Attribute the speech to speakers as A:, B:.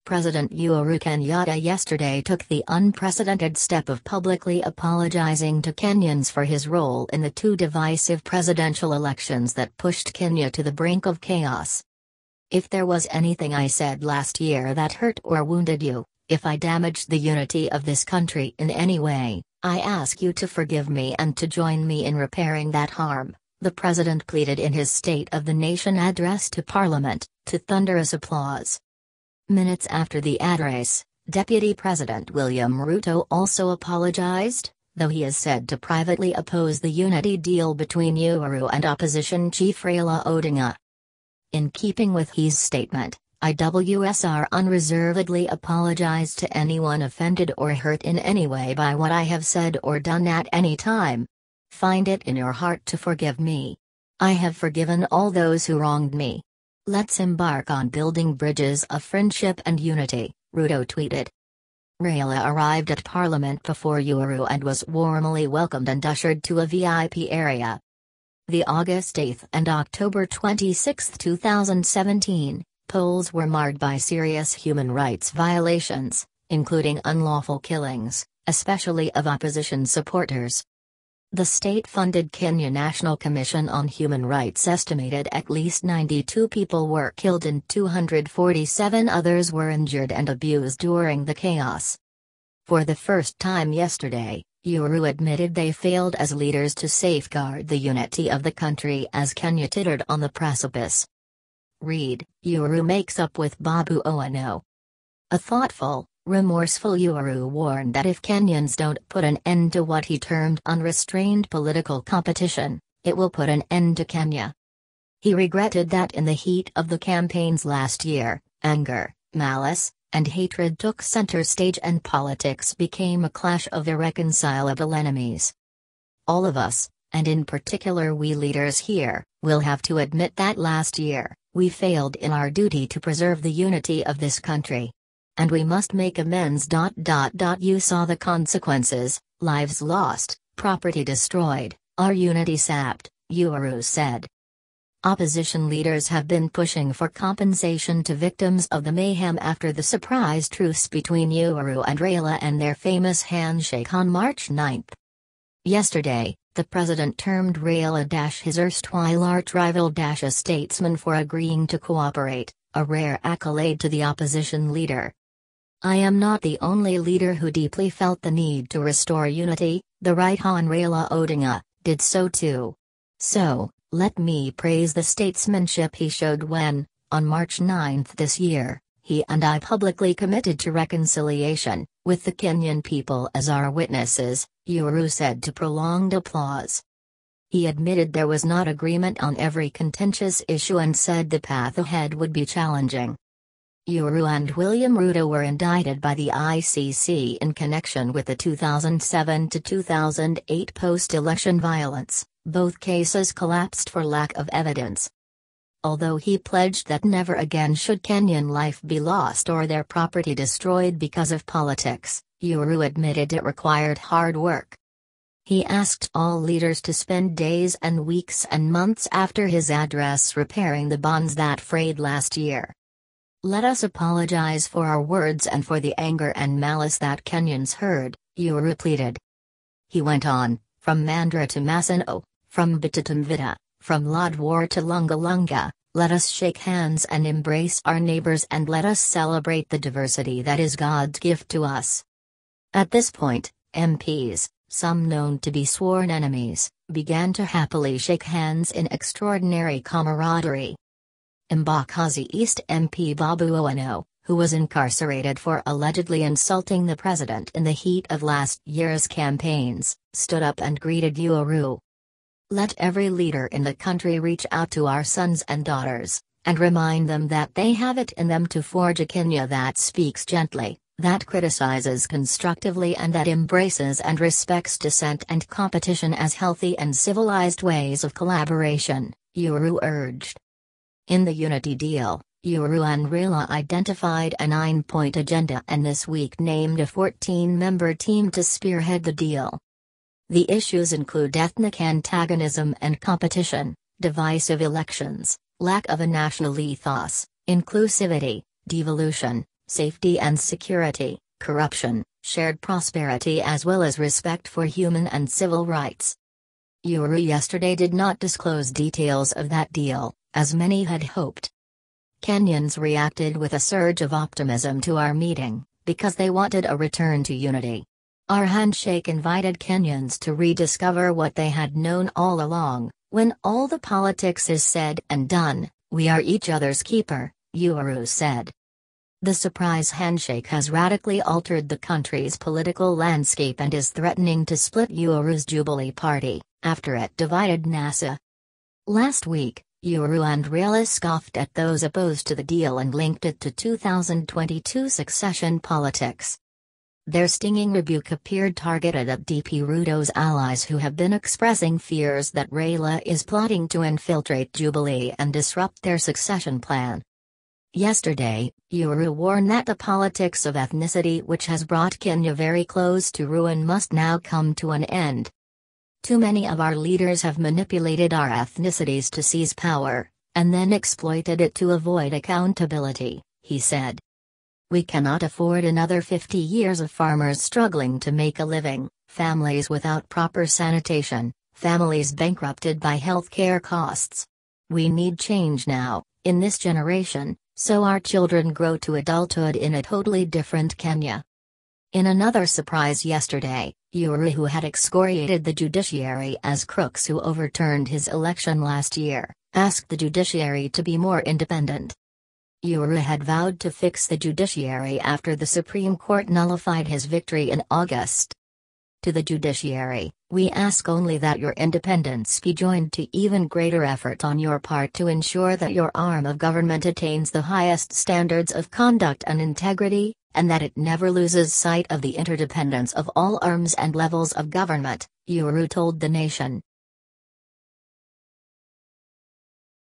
A: President Uhuru Kenyatta yesterday took the unprecedented step of publicly apologizing to Kenyans for his role in the two divisive presidential elections that pushed Kenya to the brink of chaos. "If there was anything I said last year that hurt or wounded you, if I damaged the unity of this country in any way, I ask you to forgive me and to join me in repairing that harm," the president pleaded in his State of the Nation address to Parliament, to thunderous applause. Minutes after the address, Deputy President William Ruto also apologized, though he is said to privately oppose the unity deal between Uhuru and opposition chief Raila Odinga. In keeping with his statement, "IWSR unreservedly apologize to anyone offended or hurt in any way by what I have said or done at any time. Find it in your heart to forgive me. I have forgiven all those who wronged me. Let's embark on building bridges of friendship and unity," Ruto tweeted. Raila arrived at Parliament before Uhuru and was warmly welcomed and ushered to a VIP area. The August 8 and October 26, 2017, polls were marred by serious human rights violations, including unlawful killings, especially of opposition supporters. The state-funded Kenya National Commission on Human Rights estimated at least 92 people were killed and 247 others were injured and abused during the chaos. For the first time yesterday, Uhuru admitted they failed as leaders to safeguard the unity of the country as Kenya tittered on the precipice. Read, Uhuru makes up with Babu Owino. A thoughtful, remorseful Uhuru warned that if Kenyans don't put an end to what he termed unrestrained political competition, it will put an end to Kenya. He regretted that in the heat of the campaigns last year, anger, malice, and hatred took center stage and politics became a clash of irreconcilable enemies. All of us, and in particular we leaders here, will have to admit that last year, we failed in our duty to preserve the unity of this country. And we must make amends. You saw the consequences: lives lost, property destroyed, our unity sapped, Uhuru said. Opposition leaders have been pushing for compensation to victims of the mayhem after the surprise truce between Uhuru and Raila and their famous handshake on March 9. Yesterday, the president termed Raila his erstwhile arch-rival a statesman for agreeing to cooperate, a rare accolade to the opposition leader. "I am not the only leader who deeply felt the need to restore unity, the right Hon Raila Odinga did so too. So, let me praise the statesmanship he showed when, on March 9 this year, he and I publicly committed to reconciliation, with the Kenyan people as our witnesses," Uhuru said to prolonged applause. He admitted there was not agreement on every contentious issue and said the path ahead would be challenging. Uhuru and William Ruto were indicted by the ICC in connection with the 2007 to 2008 post-election violence. Both cases collapsed for lack of evidence. Although he pledged that never again should Kenyan life be lost or their property destroyed because of politics, Uhuru admitted it required hard work. He asked all leaders to spend days and weeks and months after his address repairing the bonds that frayed last year. "Let us apologize for our words and for the anger and malice that Kenyans heard," Uhuru pleaded. He went on, "From Mandra to Maseno, from Bita to Mvita, from Lodwar to Lunga Lunga, let us shake hands and embrace our neighbors and let us celebrate the diversity that is God's gift to us." At this point, MPs, some known to be sworn enemies, began to happily shake hands in extraordinary camaraderie. Embakasi East MP Babu Owino, who was incarcerated for allegedly insulting the president in the heat of last year's campaigns, stood up and greeted Uhuru. "Let every leader in the country reach out to our sons and daughters, and remind them that they have it in them to forge a Kenya that speaks gently, that criticizes constructively and that embraces and respects dissent and competition as healthy and civilized ways of collaboration," Uhuru urged. In the unity deal, Uhuru and Raila identified a 9-point agenda and this week named a 14-member team to spearhead the deal. The issues include ethnic antagonism and competition, divisive elections, lack of a national ethos, inclusivity, devolution, safety and security, corruption, shared prosperity as well as respect for human and civil rights. Uhuru yesterday did not disclose details of that deal, as many had hoped. Kenyans reacted with a surge of optimism to our meeting, because they wanted a return to unity. Our handshake invited Kenyans to rediscover what they had known all along: when all the politics is said and done, we are each other's keeper, Uhuru said. The surprise handshake has radically altered the country's political landscape and is threatening to split Uhuru's Jubilee Party, after it divided NASA. Last week, Uhuru and Raila scoffed at those opposed to the deal and linked it to 2022 succession politics. Their stinging rebuke appeared targeted at DP Ruto's allies who have been expressing fears that Raila is plotting to infiltrate Jubilee and disrupt their succession plan. Yesterday, Uhuru warned that the politics of ethnicity which has brought Kenya very close to ruin must now come to an end. Too many of our leaders have manipulated our ethnicities to seize power, and then exploited it to avoid accountability, he said. We cannot afford another 50 years of farmers struggling to make a living, families without proper sanitation, families bankrupted by health care costs. We need change now, in this generation, so our children grow to adulthood in a totally different Kenya. In another surprise yesterday, Uhuru, who had excoriated the judiciary as crooks who overturned his election last year, asked the judiciary to be more independent. Uhuru had vowed to fix the judiciary after the Supreme Court nullified his victory in August. To the judiciary, we ask only that your independence be joined to even greater effort on your part to ensure that your arm of government attains the highest standards of conduct and integrity, and that it never loses sight of the interdependence of all arms and levels of government, Uhuru told the nation.